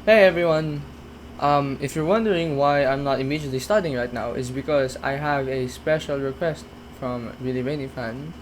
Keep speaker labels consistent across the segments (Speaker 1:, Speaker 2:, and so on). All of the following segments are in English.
Speaker 1: Hey everyone. If you're wondering why I'm not immediately starting right now, is because I have a special request from Really Rainy fan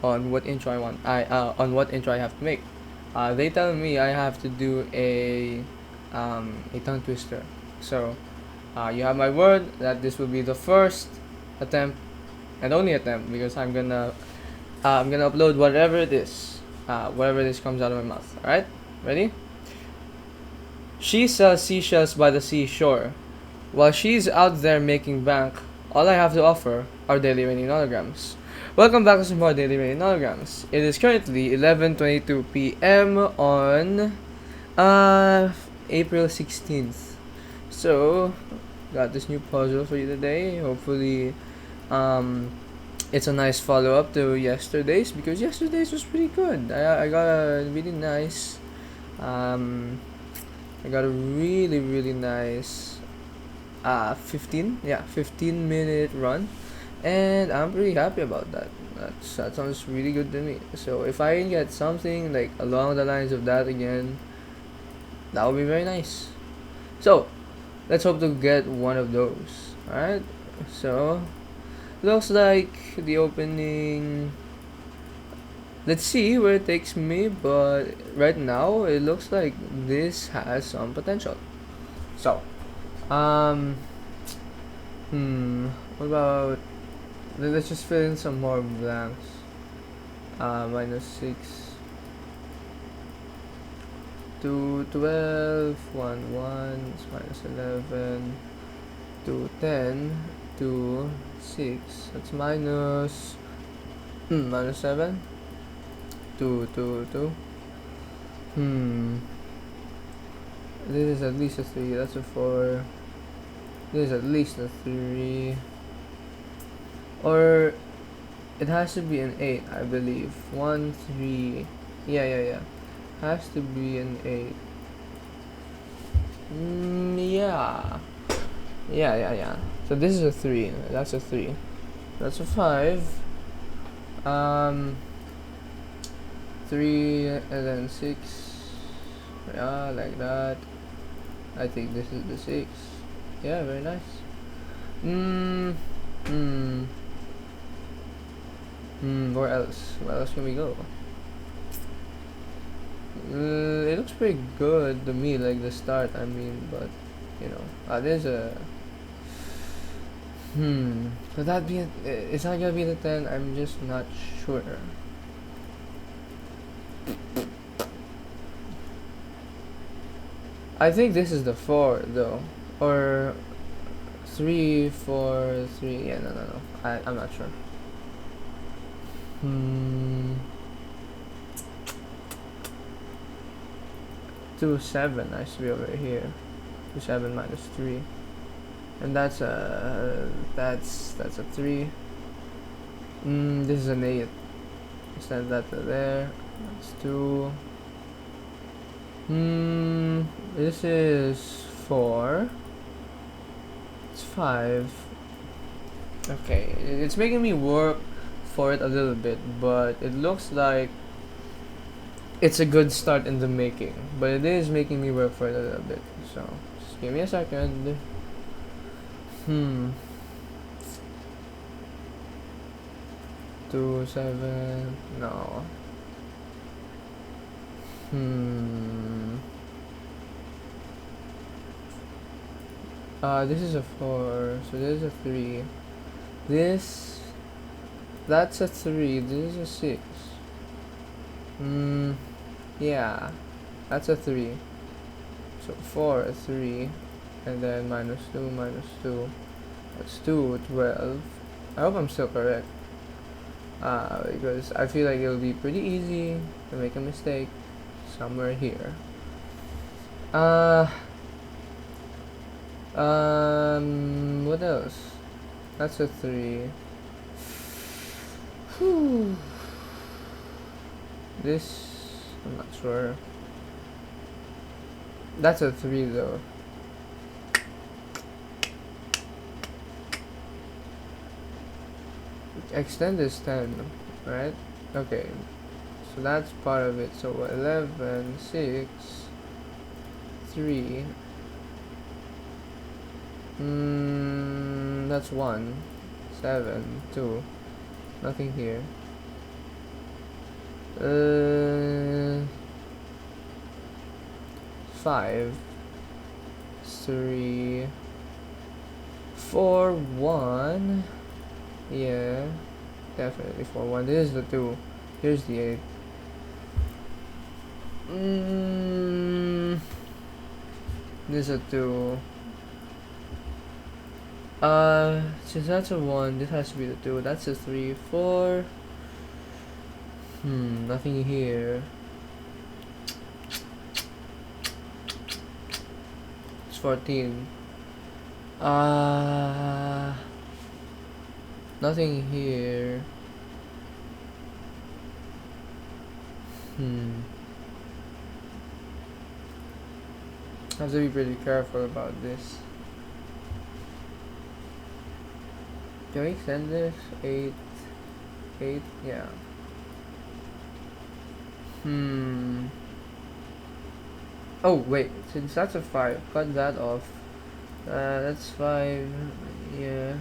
Speaker 1: on what intro I want. I on what intro I have to make. They tell me I have to do a tongue twister. So you have my word that this will be the first attempt and only attempt because I'm gonna upload whatever this comes out of my mouth. All right, ready? She sells seashells by the seashore. While she's out there making bank, all I have to offer are daily rainy Nonograms. Welcome back to some more daily rainy Nonograms. It is currently 11:22 p.m. on uh April 16th. So, got this new puzzle for you today. Hopefully, um, it's a nice follow up to yesterday's because yesterday's was pretty good. I got a really nice um I got a really nice 15-minute run, and I'm pretty happy about that. That sounds really good to me. So if I can get something like along the lines of that again, that would be very nice. So let's hope to get one of those. All right. So looks like the opening. Let's see where it takes me, but right now it looks like this has some potential. So, um, what about let's just fill in some more blanks. Minus 6 to 12, 1, 1 is minus 11, to 10, to 6, that's minus 7, 2, 2, 2. This is at least a 3, that's a 4. This is at least a 3. Or it has to be an 8, I believe. 1, 3. Yeah. Has to be an 8. Yeah. Yeah. So this is a 3. That's a 3. That's a 5. Um, 3 and then 6. Yeah, like that. I think this is the 6. Yeah, very nice. Where else? Where else can we go? It looks pretty good to me, like the start. I mean, but you know, there's a Could that be? It's not gonna be the 10. I'm just not sure. I think this is the 4 though, or 3, 4, 3. Yeah, no. I'm not sure. Hmm. 2, 7. I should be over here. 2, 7 minus 3, and that's a 3. This is an 8. Send that to there. That's 2. This is 4. It's 5. Okay, it's making me work for it a little bit, but it looks like it's a good start in the making. But it is making me work for it a little bit. So just give me a second. 2, 7. No. This is a 4, so this is a 3. That's a 3. This is a 6. Yeah, that's a 3. So 4, a 3, and then minus 2, minus 2. That's 2, 12. I hope I'm still correct. Because I feel like it'll be pretty easy to make a mistake somewhere here. What else? That's a 3. This, I'm not sure. That's a 3 though. Extend is 10, right? Okay, so that's part of it. So 11, 6, 3. That's 1. 7, 2. Nothing here. 5, 3, 4, 1. Yeah, definitely 4, 1. This is the 2. Here's the 8. This is a 2. Since that's a 1, this has to be the 2. That's a 3, 4. Nothing here. It's 14. Nothing here. I have to be pretty careful about this. Can we extend this? 8, 8, yeah. Oh wait, since that's a 5, cut that off. That's 5, yeah.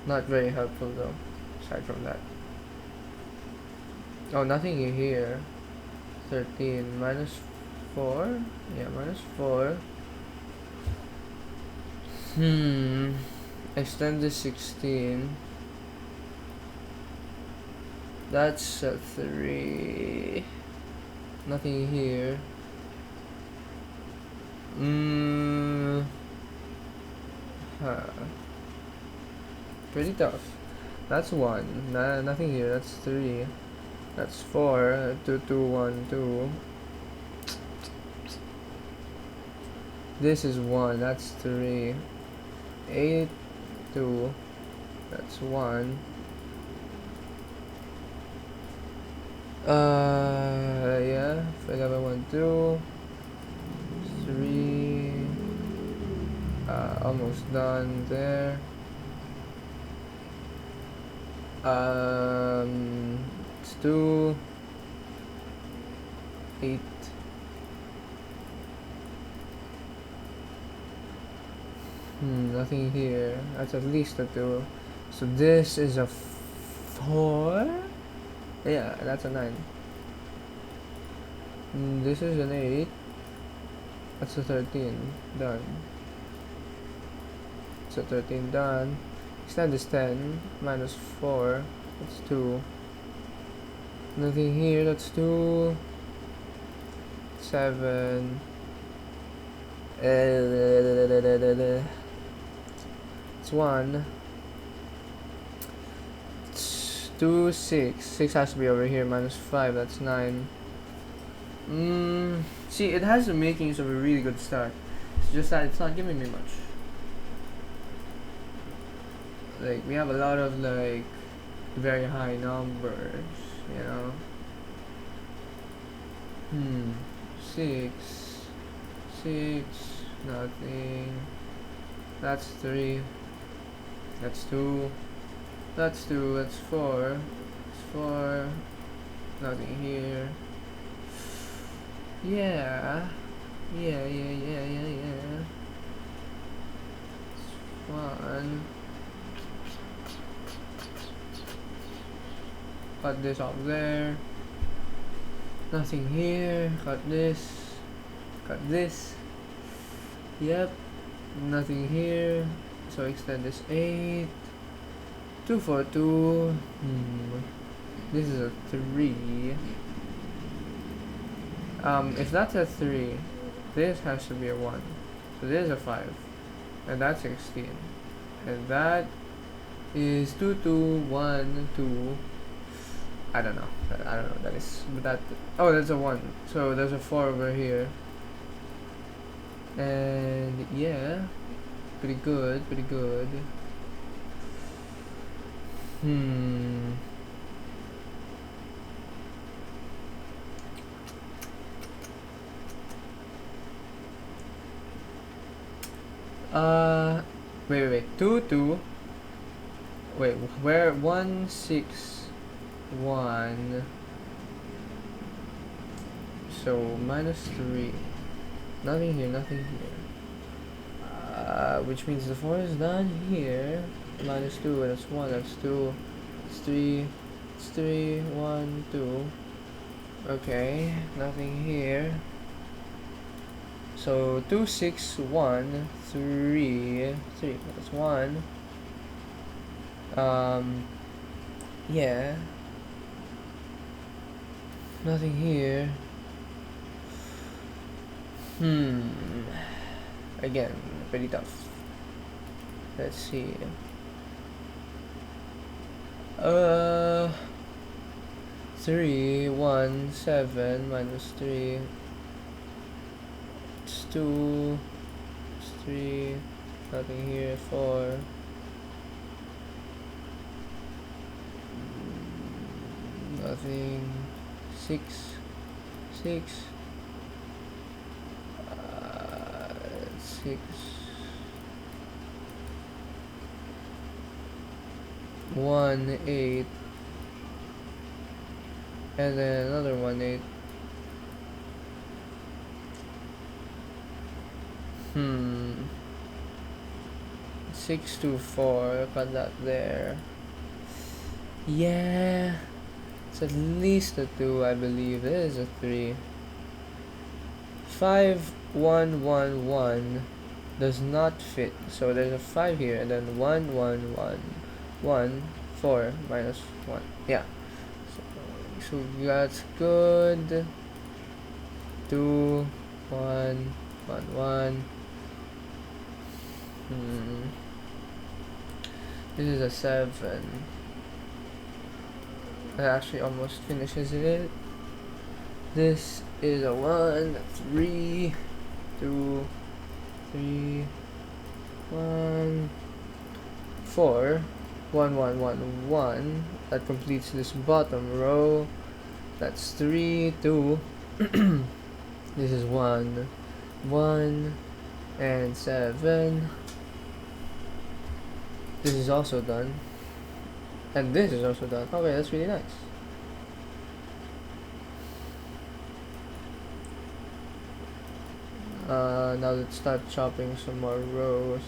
Speaker 1: Not very helpful though, aside from that. Oh, nothing in here. 13, minus 4? Yeah, minus 4. Extend this 16. That's a 3. Nothing here. Pretty tough. That's 1. Nothing here. That's 3. That's 4. 2, 2, 1, 2. This is 1. That's 3. 8, 2. That's 1. Yeah. 11, 1, 2. 3. Almost done there. It's 2, 8. Nothing here. That's at least a 2. So this is a 4. Yeah, that's a 9. This is an 8. That's a 13. Done. It's a 13 done. Extend is 10. Minus 4. That's 2. Nothing here. That's 2. 7. It's 1. It's 2, 6. 6 has to be over here. Minus 5. That's 9. See, it has the makings of a really good start. It's just that it's not giving me much. Like, we have a lot of, like, very high numbers, you know? 6. 6. Nothing. That's 3. That's 2. That's 2. That's 4. That's 4. Nothing here. Yeah. Yeah. It's 1. Cut this off there. Nothing here. Cut this. Cut this. Yep. Nothing here. So extend this 8. 2, 4, 2. This is a 3. If that's a 3, this has to be a 1. So this is a 5. And that's 16. And that is 2, 2, 1, 2. I don't know. That is that. Oh, that's a 1. So there's a 4 over here. And yeah, pretty good. Wait. 2, 2. Wait, where 1, 6, 1. So So minus 3. Nothing here, nothing here. Which means the 4 is done here. Minus 2, that's 1, that's 2. It's 3. It's 3, 1, 2. Okay, nothing here. So 2, 6, 1, 3. That's 1. Yeah. Nothing here. Again, pretty tough. Let's see. 3, 1, 7 minus 3. It's 2. It's 3. Nothing here. 4. Nothing. 6. 6. 6. 1, 8. And then another 1, 8. 6, 2, 4. Got that there. Yeah. It's at least a 2, I believe. It is a 3. 5, 1, 1, 1 does not fit. So there's a 5 here, and then 1, 1, 1, 1, 4 minus 1. Yeah. So that's good. 2, 1, 1, 1. This is a 7. That actually almost finishes it. This is a 1, 3, 2, 3, 1, 4, 1, 1, 1, 1. That completes this bottom row. That's 3, 2. This is 1, 1, and 7. This is also done. And this is also done. Okay, that's really nice. Now let's start chopping some more rows.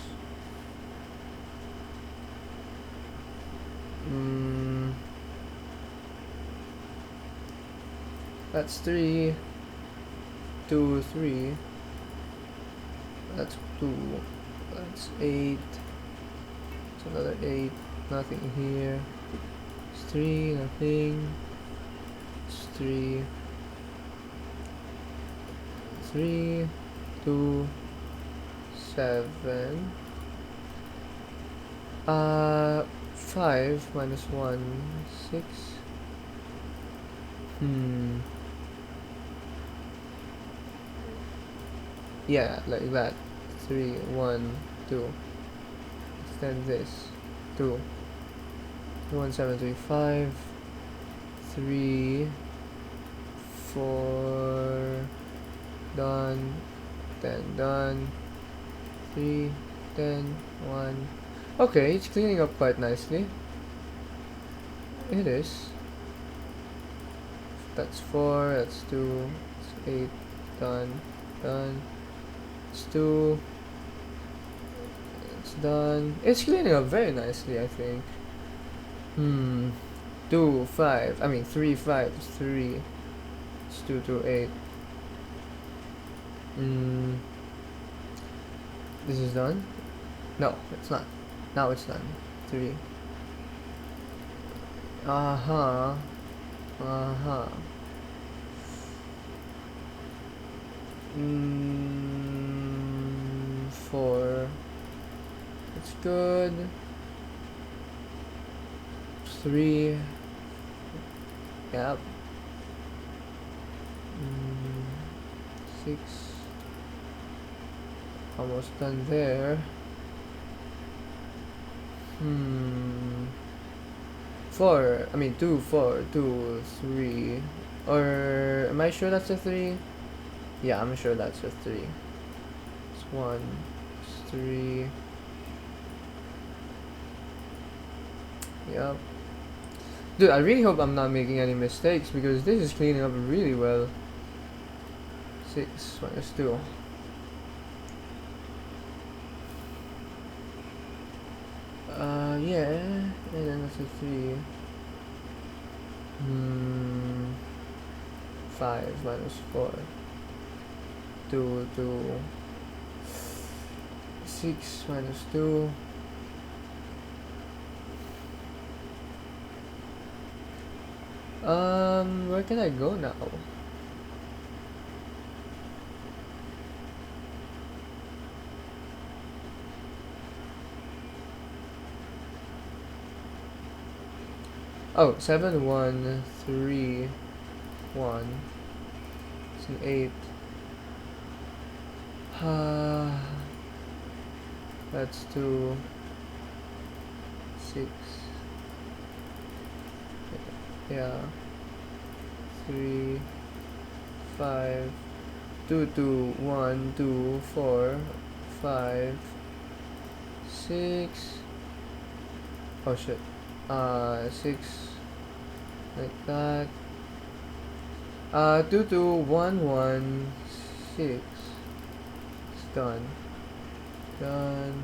Speaker 1: That's 3, 2, 3. That's 2. That's 8. It's another 8. Nothing here. It's 3. Nothing. It's 3. 3, 2, 7. 5 minus 1, 6. Yeah, like that. 3, 1, 2. Extend this. 2. 1, 7, 3, 5. 3, 4. Done. 10 done. 3, 10, 1. Okay, it's cleaning up quite nicely. It is. That's 4, that's 2, that's 8, done, done. It's 2. It's done. It's cleaning up very nicely, I think. 2, 5. I mean 3, 5, 3. It's 2, 2, 8. This is done? No, it's not. Now it's done. 3. Uh-huh. 4. It's good. 3. Yep. 6. Almost done there. 4. I mean 2, 4, 2, 3. Or am I sure that's a 3? Yeah, I'm sure that's a 3. It's 1, it's 3. Yep. Dude, I really hope I'm not making any mistakes because this is cleaning up really well. 6 minus 2. Yeah, and then that's a 3. 5 minus 4. 2, 2. 6 minus 2. Where can I go now? Oh, 7, 1, 3, 1. It's an 8. That's 2, 6. Yeah. 3, 5. 2, 2, 1, 2, 4, 5, 6. Oh shit. 6. Like that. 2, 2, 1, 1, 6. It's done. Done.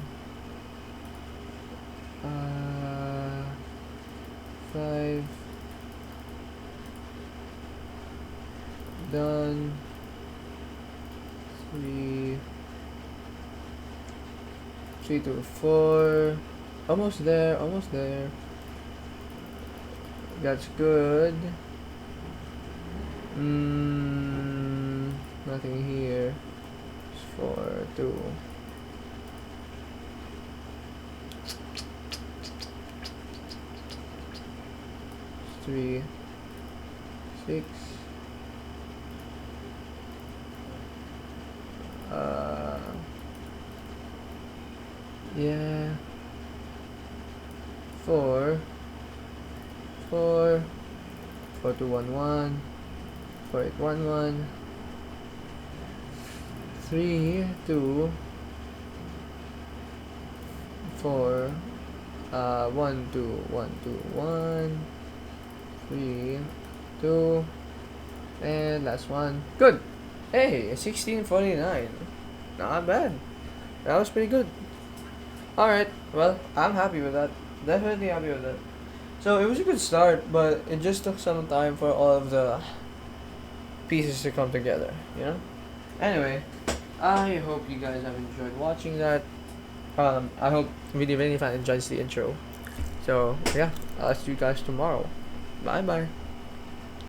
Speaker 1: 5. Done. 3. 3 to 4. Almost there, almost there. That's good. Nothing here. It's 4, 2. 3, 6. Yeah. 4, 4, 4, 2, 1, 1, 4, 8, 1, 1, 3, 2, 4, 1, 2, 1, 2, 1, 3, 2, and last one. Good. Hey, 1649. Not bad. That was pretty good. Alright, well, I'm happy with that. Definitely happy with that. So, it was a good start, but it just took some time for all of the pieces to come together, you know? Anyway, I hope you guys have enjoyed watching that. I hope Video Fan enjoys the intro. So, yeah, I'll see you guys tomorrow. Bye bye.